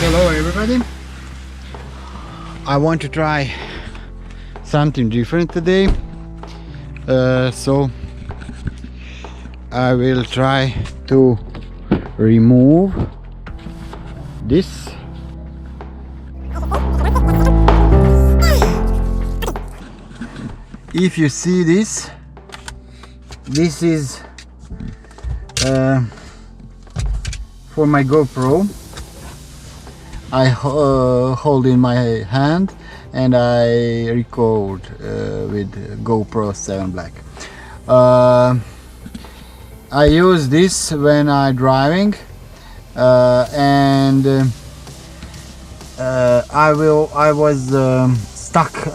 Hello everybody, I want to try something different today, so I will try to remove this. If you see this is for my GoPro. I hold in my hand and I record with GoPro 7 Black. I use this when I'm driving, and I was stuck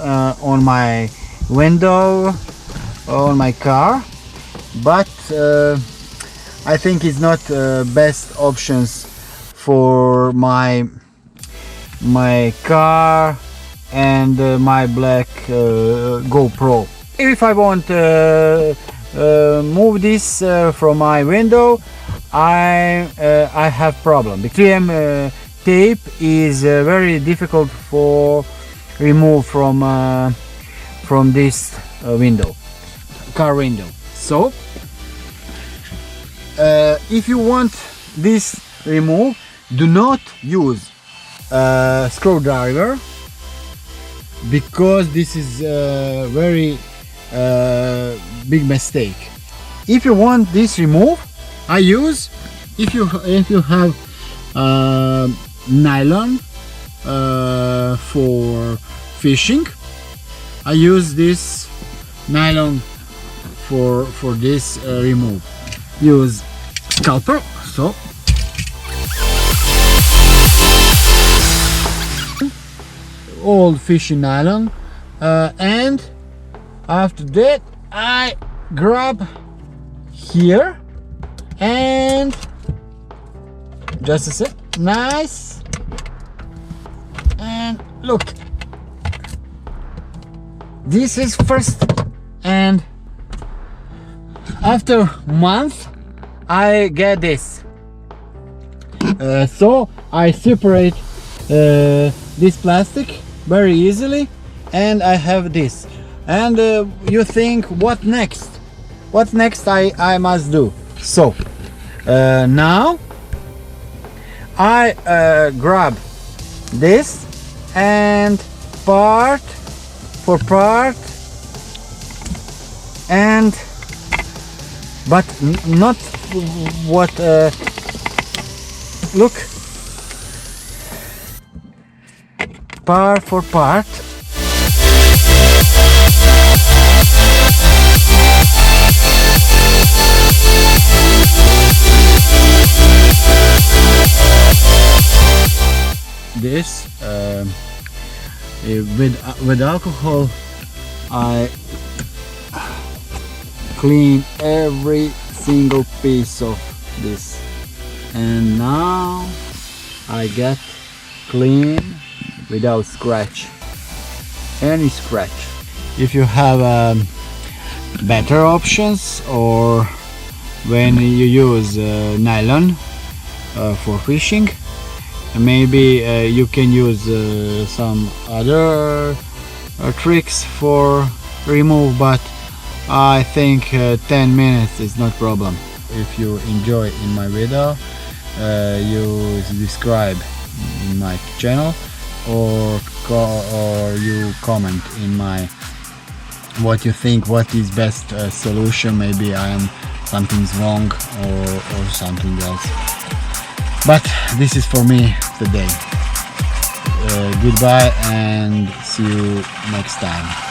on my window on my car, but I think it's not best options for my car and my black GoPro. If I want to move this from my window, I have problem. The 3M tape is very difficult for remove from this window, car window. So if you want this remove, do not use screwdriver, because this is a very big mistake. If you want this remove, I use, if you have nylon for fishing, I use this nylon for this remove. Use scalpel, so old fishing nylon, and after that I grab here and just a sec, nice, and look, this is first, and after month I get this. So I separate this plastic very easily, and I have this. And you think, what next? What next I must do? So now I grab this and part for part, and but not what look, part for part. This with alcohol I clean every single piece of this, and now I get clean without any scratch. If you have better options, or when you use nylon for fishing, maybe you can use some other tricks for remove, but I think 10 minutes is not problem. If you enjoy in my video, you subscribe in my channel, or you comment in my what you think, what is best solution. Maybe I am something's wrong or something else, but this is for me today. Goodbye and see you next time.